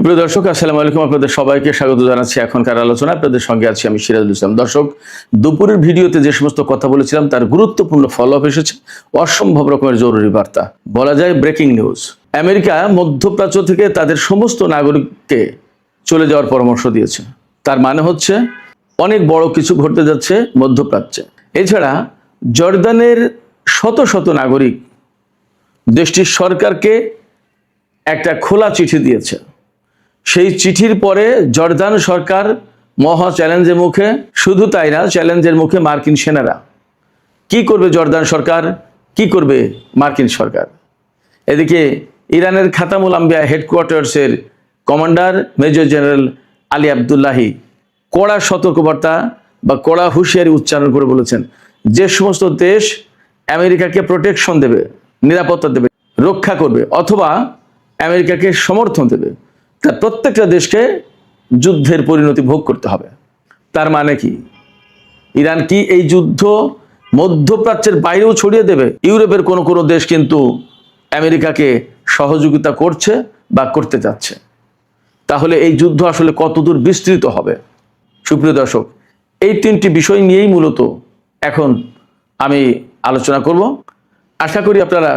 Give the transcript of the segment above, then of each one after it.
সুপ্রিয় দর্শক, আসসালামু আলাইকুম। আপনাদের সবাইকে স্বাগত জানাচ্ছি এখনকার আলোচনা। আপনাদের সঙ্গে আছি আমি সিরাজুল ইসলাম। দর্শক, দুপুরের ভিডিওতে যে সমস্ত কথা বলেছিলাম তার গুরুত্বপূর্ণ ফলো আপ এসেছে, অসম্ভব রকমের জরুরি বার্তা, বলা যায় ব্রেকিং নিউজ। আমেরিকা মধ্যপ্রাচ্য থেকে তাদের সমস্ত নাগরিককে চলে যাওয়ার পরামর্শ দিয়েছে। তার মানে হচ্ছে অনেক বড় কিছু ঘটতে যাচ্ছে মধ্যপ্রাচ্যে। এছাড়া জর্দানের শত শত নাগরিক দেশটির সরকারকে একটা খোলা চিঠি দিয়েছে। সেই চিঠির পরে জর্দান সরকার মহা চ্যালেঞ্জের মুখে। শুধু তাই না, চ্যালেঞ্জের মুখে মার্কিন সেনারা। কি করবে জর্দান সরকার, কি করবে মার্কিন সরকার? এদিকে ইরানের খাতামুল আম্বিয়া হেডকোয়ার্টার্সের commander major general Ali Abdullahi কড়া সতর্কবার্তা বা কড়া হুঁশিয়ারি উচ্চারণ করে বলেছেন, যে সমস্ত দেশ আমেরিকাকে প্রোটেকশন দেবে, নিরাপত্তা দেবে, রক্ষা করবে অথবা আমেরিকাকে সমর্থন দেবে, তার প্রত্যেকটা দেশকে যুদ্ধের পরিণতি ভোগ করতে হবে। তার মানে কি, ইরান কি এই যুদ্ধ মধ্যপ্রাচ্যের বাইরেও ছড়িয়ে দেবে? ইউরোপের কোনো কোনো দেশ কিন্তু আমেরিকাকে সহযোগিতা করছে বা করতে যাচ্ছে। তাহলে এই যুদ্ধ আসলে কতদূর বিস্তৃত হবে? সুপ্রিয় দর্শক, এই তিনটি বিষয় নিয়েই মূলত এখন আমি আলোচনা করব। আশা করি আপনারা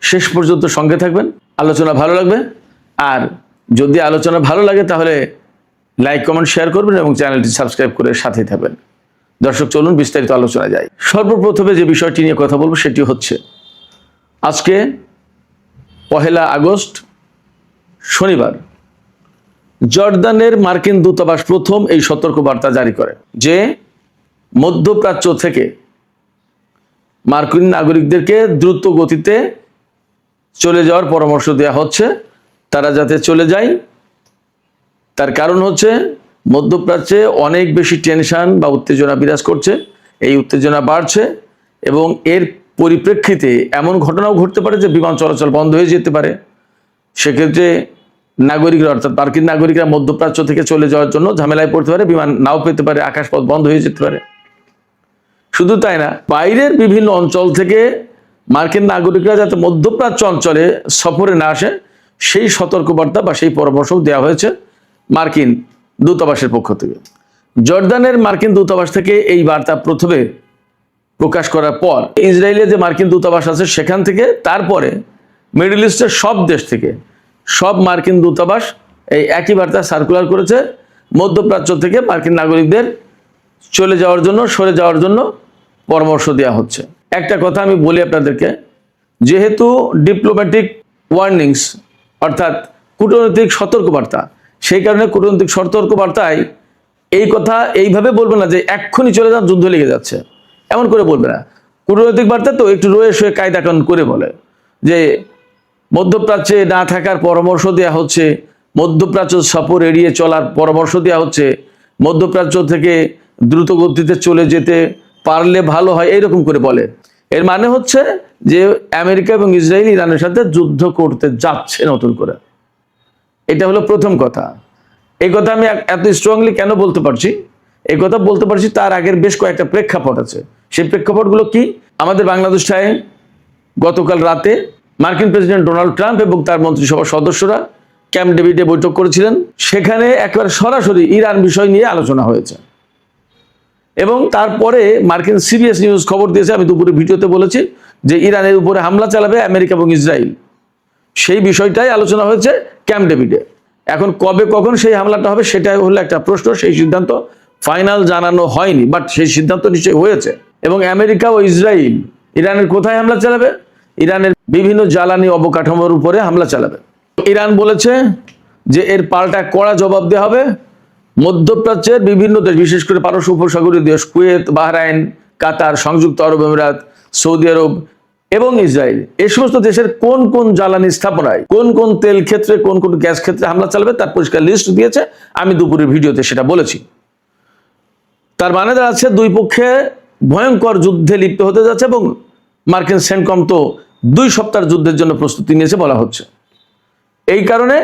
শেষ পর্যন্ত সঙ্গে থাকবেন, আলোচনা ভালো লাগবে। আর যদি আলোচনা ভালো লাগে তাহলে লাইক, কমেন্ট, শেয়ার করবেন এবং চ্যানেলটি সাবস্ক্রাইব করে সাথেই থাকবেন। দর্শক, চলুন বিস্তারিত আলোচনা যাই। সর্বপ্রথমে যে বিষয়টি নিয়ে কথা বলবো সেটি হচ্ছে, আজকে 1 আগস্ট শনিবার জর্দানের মার্কিন দূতাবাস প্রথম এই সতর্কবার্তা জারি করে যে মধ্যপ্রাচ্য থেকে মার্কিন নাগরিকদেরকে দ্রুত গতিতে চলে যাওয়ার পরামর্শ দেওয়া হচ্ছে। তারা যাতে চলে যায়, তার কারণ হচ্ছে মধ্যপ্রাচ্যে অনেক বেশি টেনশন বা উত্তেজনা বিরাজ করছে। এই উত্তেজনা বাড়ছে এবং এর পরিপ্রেক্ষিতে এমন ঘটনাও ঘটতে পারে যে বিমান চলাচল বন্ধ হয়ে যেতে পারে। সেক্ষেত্রে নাগরিকরা, অর্থাৎ মার্কিন নাগরিকরা মধ্যপ্রাচ্য থেকে চলে যাওয়ার জন্য ঝামেলায় পড়তে পারে, বিমান নাও পেতে পারে, আকাশপথ বন্ধ হয়ে যেতে পারে। শুধু তাই না, বাইরের বিভিন্ন অঞ্চল থেকে মার্কিন নাগরিকরা যাতে মধ্যপ্রাচ্য অঞ্চলে সফরে না আসে সেই সতর্কবার্তা বা সেই পরামর্শ দেওয়া হয়েছে মার্কিন দূতাবাসের পক্ষ থেকে। জর্দানের মার্কিন দূতাবাস থেকে এই বার্তা প্রথমে প্রকাশ করার পর ইসরায়েলে যে মার্কিন দূতাবাস আছে সেখান থেকে, তারপরে মিডল ইস্টের সব দেশ থেকে সব মার্কিন দূতাবাস এই একই বার্তা সার্কুলার করেছে, মধ্যপ্রাচ্য থেকে মার্কিন নাগরিকদের চলে যাওয়ার জন্য, সরে যাওয়ার জন্য পরামর্শ দেওয়া হচ্ছে। একটা কথা আমি বলি আপনাদেরকে, যেহেতু ডিপ্লোম্যাটিক ওয়ার্নিংস অর্থাৎ কূটনৈতিক সতর্কবার্তা, সেই কারণে কূটনৈতিক সতর্কবার্তায় এই কথা এইভাবে বলবে না যে এক্ষুনি চলে যান, যুদ্ধ লেগে যাচ্ছে, এমন করে বলবে না। কূটনৈতিক বার্তা তো একটু রয়ে শুয়ে কায়দা কানুন করে বলে যে মধ্যপ্রাচ্যে না থাকার পরামর্শ দেওয়া হচ্ছে, মধ্যপ্রাচ্য সফর এড়িয়ে চলার পরামর্শ দেওয়া হচ্ছে, মধ্যপ্রাচ্য থেকে দ্রুত গতিতে চলে যেতে পারলে ভালো হয়, এইরকম করে বলে। এর মানে হচ্ছে যে আমেরিকা এবং ইসরায়েল ইরানের সাথে যুদ্ধ করতে যাচ্ছে নতুন করে। এটা হলো প্রথম কথা। এই কথা আমি এত স্ট্রংলি কেন বলতে পারছি? এই কথা বলতে পারছি তার আগের বেশ কয়েকটা প্রেক্ষাপট আছে। সেই প্রেক্ষাপটগুলো কি? আমাদের বাংলাদেশটায় গতকাল রাতে মার্কিন প্রেসিডেন্ট ডোনাল্ড ট্রাম্প এবং তার মন্ত্রিসভার সদস্যরা ক্যাম্প ডেভিডে বৈঠক করেছিলেন। সেখানে একেবারে সরাসরি ইরান বিষয় নিয়ে আলোচনা হয়েছে এবং তারপরে মার্কিন সিবিএস নিউজ খবর দিয়েছে, আমি দুপুরে ভিডিওতে বলেছি, যে ইরানের উপরে হামলা চালাবে আমেরিকা এবং ইসরায়েল। সেই বিষয়টাই আলোচনা হয়েছে ক্যাম্প ডেভিডে। এখন কবে কখন সেই হামলাটা হবে সেটাই হলো একটা প্রশ্ন। সেই সিদ্ধান্ত ফাইনাল জানানো হয়নি, বাট সেই সিদ্ধান্ত নিশ্চয়ই হয়েছে। এবং আমেরিকা ও ইসরায়েল ইরানের কোথায় হামলা চালাবে? ইরানের বিভিন্ন জ্বালানি অবকাঠামোর উপরে হামলা চালাবে। ইরান বলেছে যে এর পাল্টা কড়া জবাব দেওয়া হবে। মধ্যপ্রাচ্যের বিভিন্ন দেশ, বিশেষ করে পারস্য উপসাগরীয় দেশ কুয়েত, বাহরাইন, কাতার, সংযুক্ত আরব আমিরাত, সৌদি আরব এবং ইসরায়েল, এই সমস্ত দেশের কোন কোন জ্বালানি স্থাপনায়, কোন কোন তেল ক্ষেত্রে, কোন কোন গ্যাস ক্ষেত্রে হামলা চালাবে তার পরিষ্কার লিস্ট দিয়েছে। আমি দুপুরের ভিডিওতে সেটা বলেছি। তার মানে দাঁড়াচ্ছে দুই পক্ষে ভয়ঙ্কর যুদ্ধে লিপ্ত হতে যাচ্ছে এবং মার্কিন সেন্টকম তো 2 সপ্তাহের যুদ্ধের জন্য প্রস্তুতি নিয়েছে বলা হচ্ছে। এই কারণে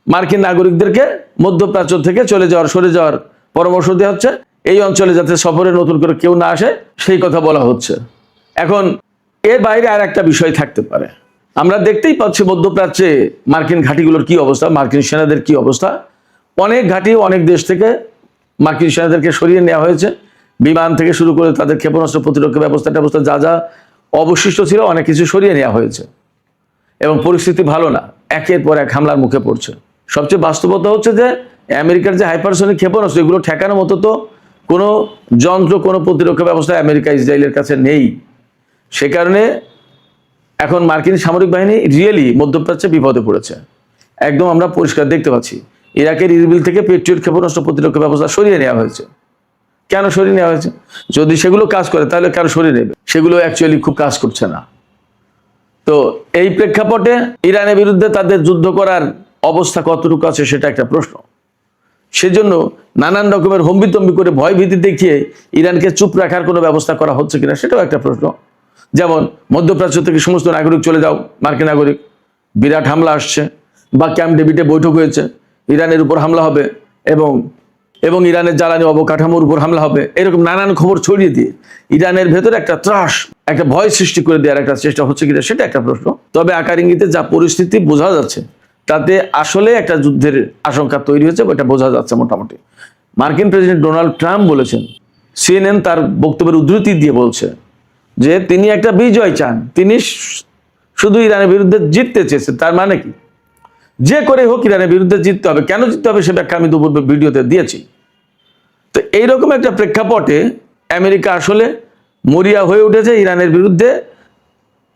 মার্কিন নাগরিকদেরকে মধ্যপ্রাচ্য থেকে চলে যাওয়ার, সরে যাওয়ার পরামর্শ দেওয়া হচ্ছে। এই অঞ্চলে যাতে সফরে নতুন করে কেউ না আসে সেই কথা বলা হচ্ছে। এখন এর বাইরে আর একটা বিষয় থাকতে পারে। আমরা দেখতেই পাচ্ছি মধ্যপ্রাচ্যে মার্কিন ঘাঁটিগুলোর কি অবস্থা, মার্কিন সেনাদের কি অবস্থা। অনেক ঘাঁটি অনেক দেশ থেকে মার্কিন সেনাদেরকে সরিয়ে নেওয়া হয়েছে, বিমান থেকে শুরু করে তাদের ক্ষেপণাস্ত্র প্রতিরক্ষা ব্যবস্থা যা যা অবশিষ্ট ছিল অনেক কিছু সরিয়ে নেওয়া হয়েছে এবং পরিস্থিতি ভালো না, একের পর এক হামলার মুখে পড়ছে। সবচেয়ে বাস্তবতা হচ্ছে যে আমেরিকার যে হাইপারসনিক ক্ষেপণাস্ত্র এগুলো ঠেকানোর মতো তো কোনো যন্ত্র, কোনো প্রতিরক্ষা ব্যবস্থা আমেরিকা ইসরায়েলের কাছে নেই। সে কারণে এখন মার্কিন সামরিক বাহিনী রিয়েলি মধ্যপ্রাচ্যে বিপদে পড়েছে, একদম আমরা পরিষ্কার দেখতে পাচ্ছি। ইরাকের ইরবিল থেকে পেট্রিয়ট ক্ষেপণাস্ত্র প্রতিরক্ষা ব্যবস্থা সরিয়ে নেওয়া হয়েছে। কেন সরিয়ে নেওয়া হয়েছে? যদি সেগুলো কাজ করে তাহলে কেন সরিয়ে নেবে? সেগুলো অ্যাকচুয়ালি খুব কাজ করছে না। তো এই প্রেক্ষাপটে ইরানের বিরুদ্ধে তাদের যুদ্ধ করার অবস্থা কতটুকু আছে সেটা একটা প্রশ্ন। সেজন্য নানান রকমের হম্বিতম্বি করে ভয় ভীতি দেখিয়ে ইরানকে চুপ রাখার কোনো ব্যবস্থা করা হচ্ছে কিনা সেটাও একটা প্রশ্ন। যেমন মধ্যপ্রাচ্য থেকে সমস্ত নাগরিক চলে যাও, মার্কিন নাগরিক, বিরাট হামলা আসছে, বা ক্যাম্প ডেভিডে বৈঠক হয়েছে, ইরানের উপর হামলা হবে এবং ইরানের জ্বালানি অবকাঠামোর উপর হামলা হবে, এরকম নানান খবর ছড়িয়ে দিয়ে ইরানের ভেতরে একটা ত্রাস, একটা ভয় সৃষ্টি করে দেওয়ার একটা চেষ্টা হচ্ছে কিনা সেটা একটা প্রশ্ন। তবে আকার ইঙ্গিতে যা পরিস্থিতি বোঝা যাচ্ছে তাতে আসলে একটা যুদ্ধের আশঙ্কা তৈরি হয়েছে, এটা বোঝা যাচ্ছে মোটামুটি। মার্কিন প্রেসিডেন্ট ডোনাল্ড ট্রাম্প বলেছেন, সিএনএন তার বক্তব্যের উদ্ধৃতি দিয়ে বলছে যে তিনি একটা বিজয় চান, তিনি শুধু ইরানের বিরুদ্ধে জিততে চেয়েছেন। তার মানে কি? যে করে হোক ইরানের বিরুদ্ধে জিততে হবে। কেন জিততে হবে সে ব্যাখ্যা আমি দুপুর ভিডিওতে দিয়েছি। তো এইরকম একটা প্রেক্ষাপটে আমেরিকা আসলে মরিয়া হয়ে উঠেছে ইরানের বিরুদ্ধে,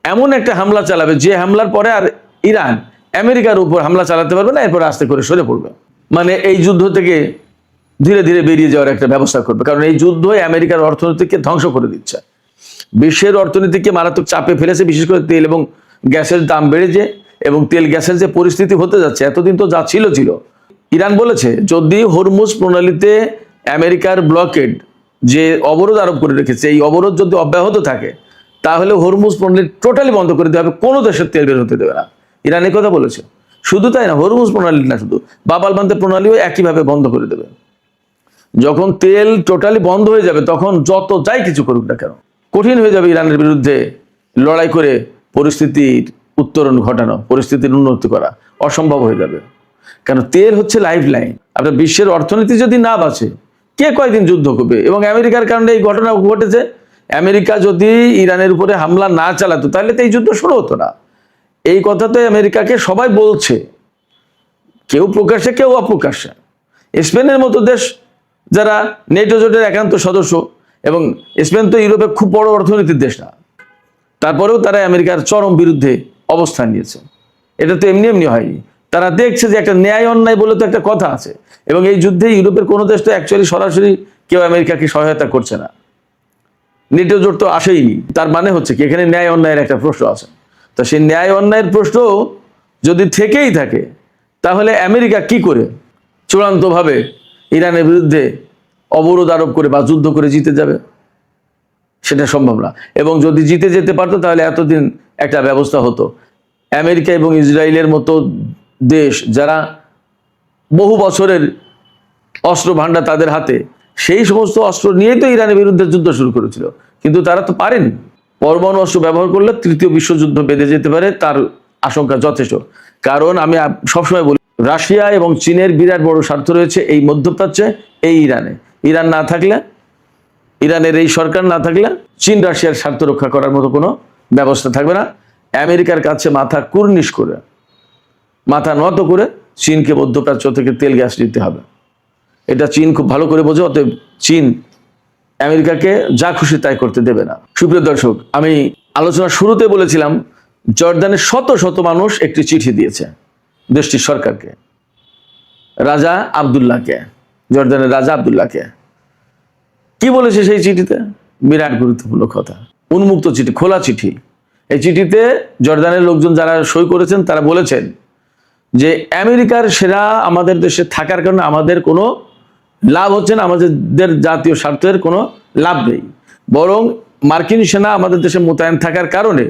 এমন একটা হামলা চালাবে যে হামলার পরে আর ইরান আমেরিকার উপর হামলা চালাতে পারবে না, এরপর আস্তে করে সরে পড়বে। মানে এই যুদ্ধ থেকে ধীরে ধীরে বেরিয়ে যাওয়ার একটা ব্যবস্থা করবে, কারণ এই যুদ্ধ আমেরিকার অর্থনীতিকে ধ্বংস করে দিচ্ছে, বিশ্বের অর্থনীতিকে মারাত্মক চাপে ফেলেছে। বিশেষ করে তেল এবং গ্যাসের দাম বেড়েছে এবং তেল গ্যাসের যে পরিস্থিতি হতে যাচ্ছে, এতদিন তো যা ছিল। ইরান বলেছে যদি হরমুজ প্রণালীতে আমেরিকার ব্লকেড যে অবরোধ আরোপ করে রেখেছে, এই অবরোধ যদি অব্যাহত থাকে তাহলে হরমুজ প্রণালী টোটালি বন্ধ করে দেওয়া হবে, কোনো দেশের তেল বের হতে দেবে না। ইরান এই কথা বলেছে। শুধু তাই না, হরমুজ প্রণালী না, শুধু বাব আল মানদেব প্রণালীও একইভাবে বন্ধ করে দেবে। যখন তেল টোটালি বন্ধ হয়ে যাবে তখন যত যাই কিছু করুক না কেন, কঠিন হয়ে যাবে ইরানের বিরুদ্ধে লড়াই করে পরিস্থিতির উত্তরণ ঘটানো, পরিস্থিতির উন্নতি করা অসম্ভব হয়ে যাবে। কারণ তেল হচ্ছে লাইফ লাইন। আপনার বিশ্বের অর্থনীতি যদি না বাঁচে, কে কয়দিন যুদ্ধ করবে? এবং আমেরিকার কারণে এই ঘটনা ঘটেছে। আমেরিকা যদি ইরানের উপরে হামলা না চালাতো তাহলে তো এই যুদ্ধ শুরু হতো না। এই কথা তো আমেরিকাকে সবাই বলছে, কেউ প্রকাশ্যে কেউ অপ্রকাশ্যে। স্পেনের মতো দেশ যারা নেটো জোটের একান্ত সদস্য, এবং স্পেন তো ইউরোপের খুব বড় অর্থনীতির দেশ না, তারপরেও তারা আমেরিকার চরম বিরুদ্ধে অবস্থান নিয়েছে। এটা তো এমনি এমনি হয়নি। তারা দেখছে যে একটা ন্যায় অন্যায় বলে তো একটা কথা আছে, এবং এই যুদ্ধে ইউরোপের কোনো দেশ তো অ্যাকচুয়ালি সরাসরি কেউ আমেরিকাকে সহায়তা করছে না, নেটো জোট তো আসেইনি। তার মানে হচ্ছে কি এখানে ন্যায় অন্যায়ের একটা প্রশ্ন আছে। তো সেই ন্যায় অন্যায়ের প্রশ্ন যদি থেকেই থাকে তাহলে আমেরিকা কি করে চূড়ান্তভাবে ইরানের বিরুদ্ধে অবরোধ আরোপ করে বা যুদ্ধ করে জিতে যাবে? সেটা সম্ভব না। এবং যদি জিতে যেতে পারতো তাহলে এতদিন একটা ব্যবস্থা হতো। আমেরিকা এবং ইসরায়েলের মতো দেশ যারা বহু বছরের অস্ত্র ভান্ডার তাদের হাতে, সেই সমস্ত অস্ত্র নিয়েই তো ইরানের বিরুদ্ধে যুদ্ধ শুরু করেছিল, কিন্তু তারা তো পারেনি। পরমাণু অস্ত্র ব্যবহার করলে তৃতীয় বিশ্বযুদ্ধ বেঁধে যেতে পারে, তার আশঙ্কা যথেষ্ট। কারণ আমি সবসময় বলি, রাশিয়া এবং চীনের বিরাট বড় স্বার্থ রয়েছে এই মধ্যপ্রাচ্যে, এই ইরানে। ইরান না থাকলে, ইরানের এই সরকার না থাকলে চীন রাশিয়ার স্বার্থ রক্ষা করার মতো কোনো ব্যবস্থা থাকবে না। আমেরিকার কাছে মাথা কুর্নিশ করে, মাথা নত করে চীনকে মধ্যপ্রাচ্য থেকে তেল গ্যাস নিতে হবে। এটা চীন খুব ভালো করে বোঝে। অতএব চীন আমেরিকাকে যা খুশি তাই করতে দেবে না। সুপ্রিয় দর্শক, আমি আলোচনার শুরুতে বলেছিলাম জর্দানের শত শত মানুষ একটি চিঠি দিয়েছে দেশটির সরকারকে, রাজা আব্দুল্লাহকে, জর্দানের রাজা আব্দুল্লাহকে। কি বলেছে সেই চিঠিতে? বিরাট গুরুত্বপূর্ণ কথা। উন্মুক্ত চিঠি, খোলা চিঠি। এই চিঠিতে জর্দানের লোকজন যারা সই করেছেন তারা বলেছেন যে আমেরিকার সেনা আমাদের দেশে থাকার কারণে আমাদের কোনো লাভ হচ্ছে না, আমাদের জাতীয় স্বার্থের কোনো লাভ নেই। বরং মার্কিন সেনা আমাদের দেশে মোতায়েন থাকার কারণে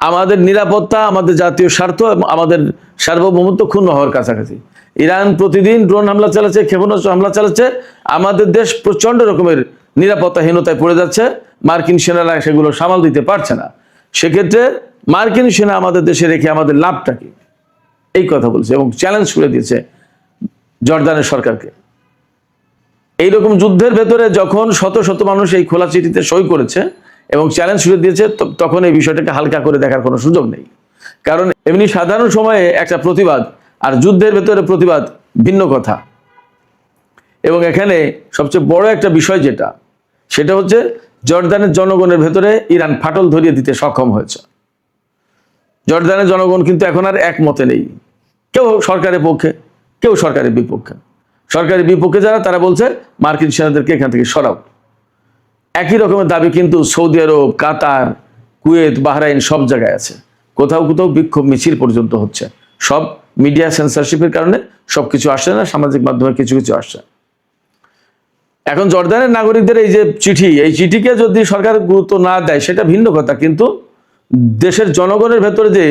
আমাদের নিরাপত্তা, আমাদের জাতীয় স্বার্থ এবং আমাদের সার্বভৌমত্ব ক্ষুণ্ণ হওয়ার কাছাকাছি। ইরান প্রতিদিন ড্রোন হামলা চালাচ্ছে, ক্ষেপণাস্ত্র হামলা চালাচ্ছে, আমাদের দেশ প্রচণ্ড রকমের নিরাপত্তাহীনতায় পড়ে যাচ্ছে, মার্কিন সেনারা সেগুলো সামাল দিতে পারছে না। সেক্ষেত্রে মার্কিন সেনা আমাদের দেশে রেখে আমাদের লাভটা কি, এই কথা বলছে এবং চ্যালেঞ্জ করে দিয়েছে জর্দানের সরকারকে। এইরকম যুদ্ধের ভেতরে যখন শত শত মানুষ এই খোলা চিঠিতে সই করেছে এবং চ্যালেঞ্জ করে দিয়েছে, তখন এই বিষয়টাকে হালকা করে দেখার কোনো সুযোগ নেই। কারণ এমনি সাধারণ সময়ে একটা প্রতিবাদ আর যুদ্ধের ভেতরে প্রতিবাদ ভিন্ন কথা। এবং এখানে সবচেয়ে বড় একটা বিষয় যেটা, সেটা হচ্ছে জর্দানের জনগণের ভেতরে ইরান ফাটল ধরিয়ে দিতে সক্ষম হয়েছে। জর্দানের জনগণ কিন্তু এখন আর একমতে নেই, কেউ সরকারের পক্ষে, কেউ সরকারের বিপক্ষে। সরকারের বিপক্ষে যারা, তারা বলছে মার্কিন সেনাদেরকে এখান থেকে সরাও। একই রকমের দাবি কিন্তু সৌদি আরব, কাতার, কুয়েত, বাহরাইন সব জায়গায় আছে। কোথাও কোথাও বিক্ষোভ মিছিল পর্যন্ত হচ্ছে। সব মিডিয়া সেন্সরশিপের কারণে সবকিছু আসছে না, সামাজিক মাধ্যমে কিছু কিছু আসছে। এখন জর্দানের নাগরিকদের এই যে চিঠি, এই চিঠিকে যদি সরকার গুরুত্ব না দেয় সেটা ভিন্ন কথা, কিন্তু দেশের জনগণের ভেতরে যে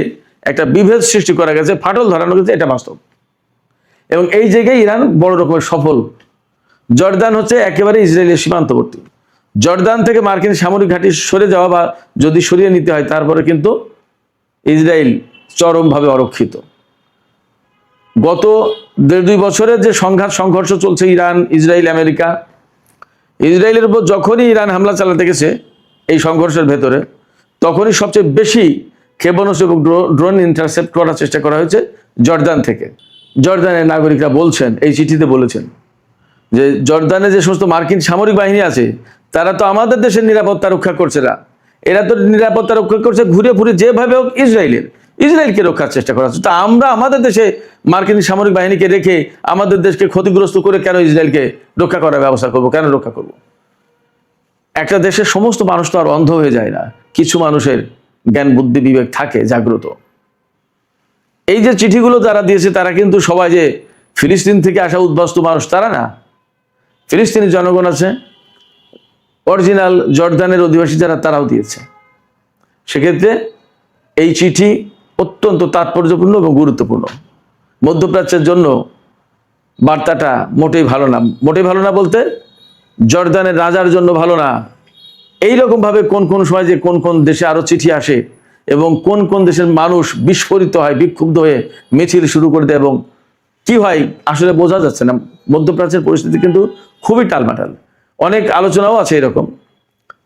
একটা বিভেদ সৃষ্টি করা গেছে, ফাটল ধরানো গেছে, এটা বাস্তব। এবং এই জায়গায় ইরান বড় রকমের সফল। জর্দান হচ্ছে একেবারে ইসরায়েলের সীমান্তবর্তী। জর্দান থেকে মার্কিন সামরিক ঘাঁটি সরে যাওয়া বা যদি সরিয়ে নিতে হয়, তারপরে কিন্তু ইসরায়েল চরমভাবে অরক্ষিত। গত 1.5-2 বছরে যে সংঘর্ষ চলছে ইরান, ইসরায়েল, আমেরিকা, ইসরায়েলের উপর যখনই ইরান হামলা চালাতে গেছে এই সংঘর্ষের ভেতরে, তখনই সবচেয়ে বেশি ক্ষেপণাস্ত্র এবং ড্রোন ইন্টারসেপ্ট করার চেষ্টা করা হয়েছে জর্দান থেকে। জর্দানের নাগরিকরা বলছেন, এই চিঠিতে বলেছেন যে জর্দানে যে সমস্ত মার্কিন সামরিক বাহিনী আছে, তারা তো আমাদের দেশের নিরাপত্তা রক্ষা করছে না, এরা তো নিরাপত্তা রক্ষা করছে ঘুরে ঘুরে যেভাবে হোক ইসরায়েলকে রক্ষার চেষ্টা করা হচ্ছে। তা আমরা আমাদের দেশে মার্কিন সামরিক বাহিনীকে রেখে আমাদের দেশকে ক্ষতিগ্রস্ত করে কেন ইসরায়েলকে রক্ষা করার ব্যবস্থা করব, কেন রক্ষা করব? একটা দেশের সমস্ত মানুষ তো আর অন্ধ হয়ে যায় না, কিছু মানুষের জ্ঞান বুদ্ধি বিবেক থাকে জাগ্রত। এই যে চিঠিগুলো তারা দিয়েছে, তারা কিন্তু সবাই যে ফিলিস্তিন থেকে আসা উদ্বাস্তু মানুষ তারা না। ফিলিস্তিনি জনগণ আছে, অরিজিনাল জর্দানের অধিবাসী যারা, তারাও দিয়েছে। সেক্ষেত্রে এই চিঠি অত্যন্ত তাৎপর্যপূর্ণ এবং গুরুত্বপূর্ণ। মধ্যপ্রাচ্যের জন্য বার্তাটা মোটেই ভালো না। মোটেই ভালো না বলতে জর্দানের রাজার জন্য ভালো না। এইরকমভাবে কোন কোন সময় যে কোন কোন দেশে আরো চিঠি আসে এবং কোন কোন দেশের মানুষ বিস্ফোরিত হয়, বিক্ষুব্ধ হয়ে মিছিল শুরু করে দেয় এবং কি হয় আসলে বোঝা যাচ্ছে না। মধ্যপ্রাচ্যের পরিস্থিতি কিন্তু খুবই টালমাটাল। অনেক আলোচনাও আছে এরকম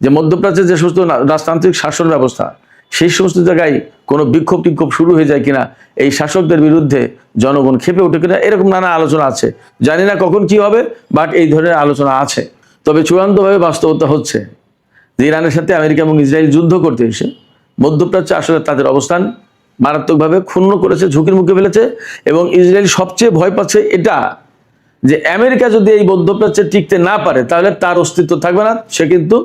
যে মধ্যপ্রাচ্যের যে সমস্ত রাজতান্ত্রিক শাসন ব্যবস্থা, সেই সমস্ত জায়গায় কোনো বিক্ষোভ টিক্ষোভ শুরু হয়ে যায় কিনা, এই শাসকদের বিরুদ্ধে জনগণ ক্ষেপে ওঠে কিনা, এরকম নানা আলোচনা আছে। জানি না কখন কি হবে, বাট এই ধরনের আলোচনা আছে। তবে চূড়ান্তভাবে বাস্তবতা হচ্ছে যে ইরানের সাথে আমেরিকা এবং ইসরায়েল যুদ্ধ করতে এসে মধ্যপ্রাচ্যে আসলে তাদের অবস্থান মারাত্মকভাবে ক্ষুণ্ণ করেছে, ঝুঁকির মুখে ফেলেছে। এবং ইসরায়েল সবচেয়ে ভয় পাচ্ছে এটা, যে আমেরিকা যদি এই মধ্যপ্রাচ্যে টিকতে না পারে, তাহলে তার অস্তিত্ব থাকবে না। সে কিন্তু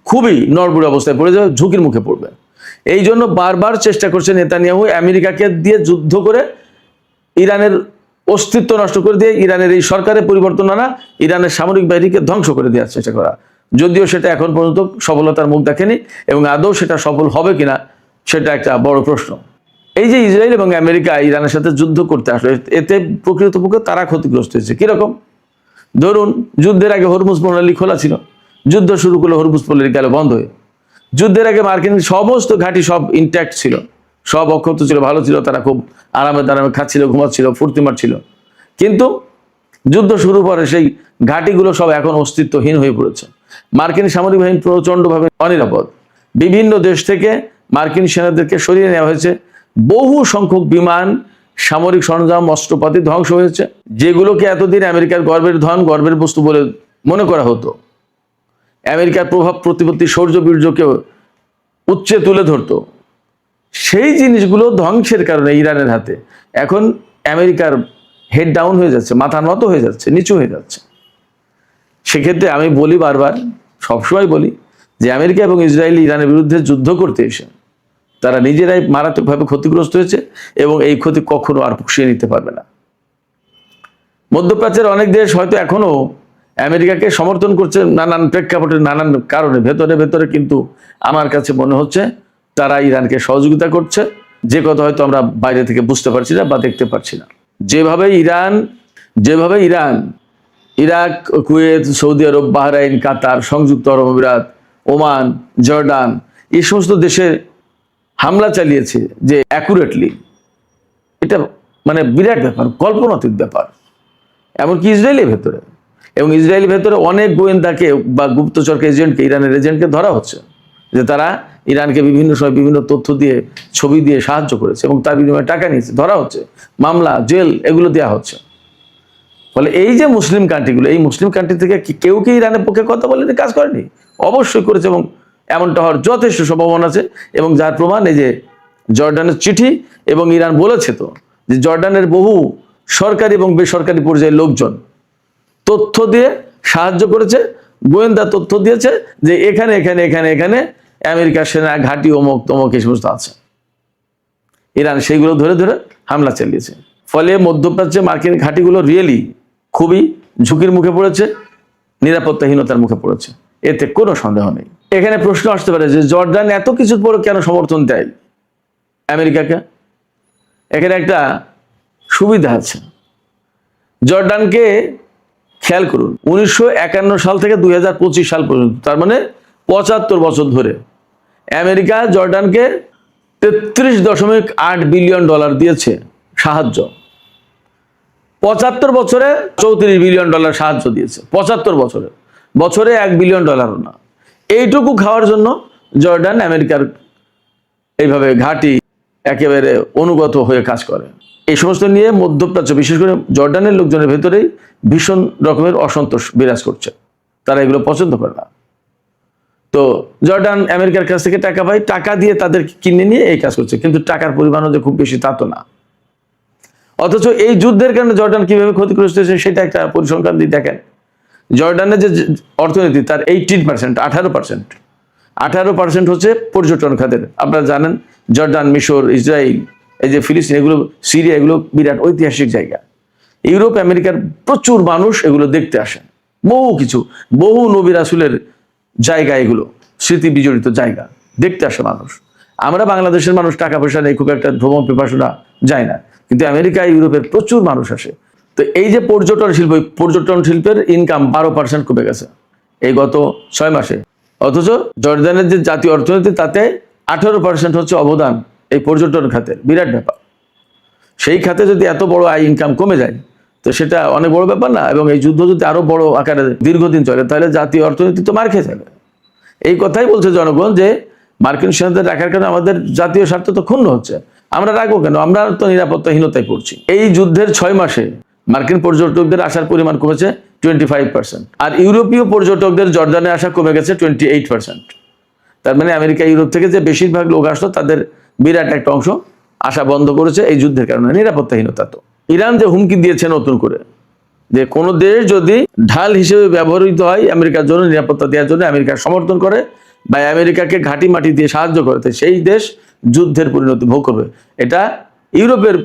খুবই নড়বড়ে অবস্থায় পড়ে যাবে, ঝুঁকির মুখে পড়বে। এই জন্য বারবার চেষ্টা করছে নেতানিয়াহু আমেরিকাকে দিয়ে যুদ্ধ করে ইরানের অস্তিত্ব নষ্ট করে দিয়ে ইরানের এই সরকারের পরিবর্তন আনা, ইরানের সামরিক বাহিনীকে ধ্বংস করে দেওয়ার চেষ্টা করা। যদিও সেটা এখন পর্যন্ত সফলতার মুখ দেখেনি এবং আদৌ সেটা সফল হবে কিনা সেটা একটা বড় প্রশ্ন। এই যে ইসরায়েল এবং আমেরিকা ইরানের সাথে যুদ্ধ করতে আসলে, এতে প্রকৃতপক্ষে তারা ক্ষতিগ্রস্ত হয়েছে। কিরকম? ধরুন যুদ্ধের আগে হরমুজ প্রণালী খোলা ছিল, যুদ্ধ শুরু করলে হরমুজ প্রণালী গেল বন্ধ হয়ে। যুদ্ধের আগে মার্কিন সমস্ত ঘাঁটি সব ইনট্যাক্ট ছিল, সব অক্ষত ছিল, ভালো ছিল, তারা খুব আরামে খাচ্ছিল, ঘুমাচ্ছিল, ফুর্তি মারছিল। কিন্তু যুদ্ধ শুরু পরে সেই ঘাঁটিগুলো সব এখন অস্তিত্বহীন হয়ে পড়েছে। মার্কিন সামরিক বাহিনী প্রচণ্ডভাবে অনিরাপদ। বিভিন্ন দেশ থেকে মার্কিন সেনাদেরকে সরিয়ে নেওয়া হয়েছে। বহু সংখ্যক বিমান, সামরিক সরঞ্জাম, অস্ত্রপাতি ধ্বংস হয়েছে, যেগুলোকে এতদিন আমেরিকার গর্বের ধন, গর্বের বস্তু বলে মনে করা হতো। আমেরিকার প্রভাব প্রতিপত্তি, শৌর্য বীর্যকে উচ্চে তুলে ধরতো। সেই জিনিসগুলো ধ্বংসের কারণে ইরানের হাতে এখন আমেরিকার হেড ডাউন হয়ে যাচ্ছে, মাথা নত হয়ে যাচ্ছে, নিচু হয়ে যাচ্ছে। সেক্ষেত্রে আমি বলি, বারবার সবসময় বলি যে আমেরিকা এবং ইসরায়েল ইরানের বিরুদ্ধে যুদ্ধ করতে এসে তারা নিজেরাই মারাত্মকভাবে ক্ষতিগ্রস্ত হয়েছে এবং এই ক্ষতি কখনো আর পুষিয়ে নিতে পারবে না। মধ্যপ্রাচ্যের অনেক দেশ হয়তো এখনো আমেরিকাকে সমর্থন করছে নানান প্রেক্ষাপটে, নানান কারণে। ভেতরে ভেতরে কিন্তু আমার কাছে মনে হচ্ছে তারা ইরানকে সহযোগিতা করছে, যে কথা হয়তো আমরা বাইরে থেকে বুঝতে পারছি না বা দেখতে পারছি না। যেভাবে ইরান ইরাক, কুয়েত, সৌদি আরব, বাহরাইন, কাতার, সংযুক্ত আরব আমিরাত, ওমান, জর্ডান, এই সমস্ত দেশে হামলা চালিয়েছে যে অ্যাকুরেটলি, এটা মানে বিরাট ব্যাপার, কল্পনাতীত ব্যাপার। এমনকি ইসরায়েলের ভেতরে, এবং ইসরায়েলের ভেতরে অনেক গোয়েন্দাকে বা গুপ্তচরকে, এজেন্টকে, ইরানের এজেন্টকে ধরা হচ্ছে যে তারা ইরানকে বিভিন্ন সময় বিভিন্ন তথ্য দিয়ে, ছবি দিয়ে সাহায্য করেছে এবং তার বিনিময়ে টাকা নিয়েছে, ধরা হচ্ছে, মামলা, জেল এগুলো দেওয়া হচ্ছে। ফলে এই যে মুসলিম কান্ট্রিগুলো, এই মুসলিম কান্ট্রি থেকে কেউ কি ইরানের পক্ষে কথা বলেনি, কাজ করেনি? অবশ্যই করেছে, এবং এমনটা হওয়ার যথেষ্ট সম্ভাবনা আছে। এবং যার প্রমাণ এই যে জর্ডানের চিঠি, এবং ইরান বলেছে তো যে জর্ডানের বহু সরকারি এবং বেসরকারি পর্যায়ের লোকজন তথ্য দিয়ে সাহায্য করেছে, গোয়েন্দা তথ্য দিয়েছে যে এখানে এখানে এখানে এখানে আমেরিকার সেনা ঘাঁটি অমুক তমুক এই সমস্ত আছে। ইরান সেইগুলো ধরে ধরে হামলা চালিয়েছে। ফলে মধ্যপ্রাচ্যে মার্কিন ঘাঁটিগুলো রিয়েলি খুবই ঝুঁকির মুখে পড়েছে, নিরাপত্তাহীনতার মুখে পড়েছে, এতে কোনো সন্দেহ নেই। এখানে প্রশ্ন আসতে পারে যে জর্ডান এত কিছুর পরে কেন সমর্থন দেয় আমেরিকাকে? এখানে একটা সুবিধা আছে। জর্ডানকে খেয়াল করুন, 1951 সাল থেকে 2025 সাল পর্যন্ত, তার মানে 75 বছর ধরে আমেরিকা জর্ডানকে $33.8 বিলিয়ন দিয়েছে সাহায্য। 75 বছরে $34 বিলিয়ন সাহায্য দিয়েছে। 75 বছরে, বছরে $1 বিলিয়ন না। এইটুকু খাওয়ার জন্য জর্ডান আমেরিকার এইভাবে ঘাঁটি একেবারে অনুগত হয়ে কাজ করে। এই সমস্ত নিয়ে মধ্যপ্রাচ্য, বিশেষ করে জর্ডানের লোকজনের ভেতরেই ভীষণ রকমের অসন্তোষ বিরাজ করছে। তারা এগুলো পছন্দ করে না। তো জর্ডান আমেরিকার কাছ থেকে টাকা পায়, টাকা দিয়ে তাদের কিনে নিয়ে এই কাজ করছে, কিন্তু টাকার পরিমাণও যে খুব বেশি তা তো না। অথচ এই যুদ্ধের কারণে জর্ডান কিভাবে ক্ষতিগ্রস্ত হয়েছে সেটা একটা পরিসংখ্যান দিয়ে দেখেন। জর্ডানের যে অর্থনীতি তার 18%, 18% হচ্ছে পর্যটন খাতের। আপনারা জানেন জর্ডান, মিশর, ইসরায়েল, এই যে ফিলিস্তিন, এগুলো সিরিয়া, এগুলো বিরাট ঐতিহাসিক জায়গা। ইউরোপ আমেরিকার প্রচুর মানুষ এগুলো দেখতে আসেন। বহু নবী রাসূলের জায়গা, এগুলো স্মৃতি বিজড়িত জায়গা, দেখতে আসে মানুষ। আমরা বাংলাদেশের মানুষ টাকা পয়সা নেই, খুব একটা ভ্রমণ পিপাসুরা যায় না, কিন্তু আমেরিকা, ইউরোপের প্রচুর মানুষ আসে। তো এই যে পর্যটন শিল্প, পর্যটন শিল্পের ইনকাম 12% কমে গেছে এই গত 6 মাসে। অথচ জর্ডানের যে জাতীয় অর্থনীতি তাতে 18% হচ্ছে অবদান এই পর্যটন খাতের। বিরাট ব্যাপার। সেই খাতে যদি এত বড় আয় ইনকাম কমে যায় তো সেটা অনেক বড় ব্যাপার না? এবং এই যুদ্ধ যদি আরো বড় আকারে দীর্ঘদিন চলে তাহলে জাতীয় অর্থনীতি তো মার খেয়ে যাবে। এই কথাই বলছে জনগণ যে মার্কিন সেনাদের রাখার কারণে আমাদের জাতীয় স্বার্থ তো ক্ষুণ্ণ হচ্ছে। আমরা রাখবো কেন? আমরা তো নিরাপত্তাহীনতায় পড়ছি। এই যুদ্ধের 6 মাসে মার্কিন পর্যটকদের আসার পরিমাণ কমেছে 25%, আর ইউরোপীয় পর্যটকদের জর্ডানে আসা কমে গেছে 28%। তার মানে আমেরিকা, ইউরোপ থেকে যে বেশিরভাগ লোক আসলো তাদের বিরাট একটা অংশ আসা বন্ধ করেছে এই যুদ্ধের কারণে, নিরাপত্তাহীনতা। তো ইরান যে হুমকি দিয়েছে নতুন করে যে কোনো দেশ যদি ঢাল হিসেবে ব্যবহৃত হয় আমেরিকার জন্য, নিরাপত্তা দেওয়ার জন্য, আমেরিকার সমর্থন করে বা আমেরিকাকে ঘাঁটি মাটি দিয়ে সাহায্য করে, সেই দেশ যুদ্ধের পরিণতি ভোগ করবে। এটা ইউরোপের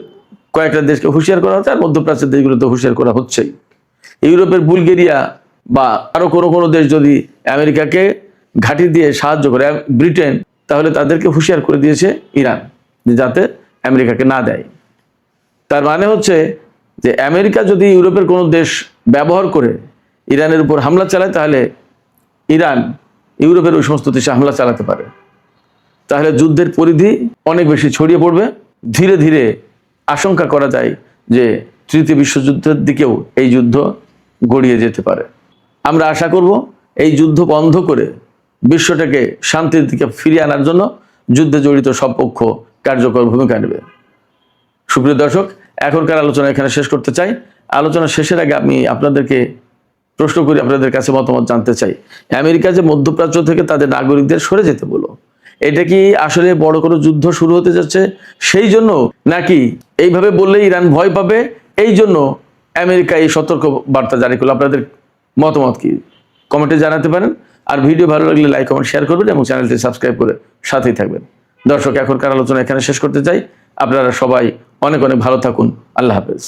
কয়েকটা দেশকে হুঁশিয়ার করা হচ্ছে, আর মধ্যপ্রাচ্যের দেশগুলোতে হুঁশিয়ার করা হচ্ছেই। ইউরোপের বুলগেরিয়া বা আরো কোনো দেশ যদি আমেরিকাকে ঘাঁটি দিয়ে সাহায্য করে, ব্রিটেন, তাহলে তাদেরকে হুঁশিয়ার করে দিয়েছে ইরান যে যাতে আমেরিকাকে না দেয়। তার মানে হচ্ছে যে আমেরিকা যদি ইউরোপের কোনো দেশ ব্যবহার করে ইরানের উপর হামলা চালায় তাহলে ইরান ইউরোপের ওই সমস্ত দেশে হামলা চালাতে পারে। তাহলে যুদ্ধের পরিধি অনেক বেশি ছড়িয়ে পড়বে। ধীরে ধীরে আশঙ্কা করা যায় যে তৃতীয় বিশ্বযুদ্ধের দিকেও এই যুদ্ধ গড়িয়ে যেতে পারে। আমরা আশা করব এই যুদ্ধ বন্ধ করে বিশ্বটাকে শান্তির দিকে ফিরিয়ে আনার জন্য যুদ্ধে জড়িত সব পক্ষ কার্যকর ভূমিকা নেবে। সুপ্রিয় দর্শক, এখনকার আলোচনা এখানে শেষ করতে চাই। আলোচনা শেষের আগে আমি আপনাদেরকে প্রশ্ন করি, আপনাদের কাছে মতামত জানতে চাই। আমেরিকা যে মধ্যপ্রাচ্য থেকে তাদের নাগরিকদের সরে যেতে বলো, এটা কি আসলে বড় কোনো যুদ্ধ শুরু হতে যাচ্ছে সেই জন্য, নাকি এইভাবে বললে ইরান ভয় পাবে এই জন্য আমেরিকা এই সতর্ক বার্তা জারি করলো? আপনাদের মতামত কি কমেন্টে জানাতে পারেন। আর ভিডিও ভালো লাগলে লাইক, কমেন্ট, শেয়ার করবেন এবং চ্যানেলটি সাবস্ক্রাইব করে সাথেই থাকবেন। দর্শক, এখনকার আলোচনা এখানে শেষ করতে চাই। আপনারা সবাই অনেক অনেক ভালো থাকুন। আল্লাহ হাফেজ।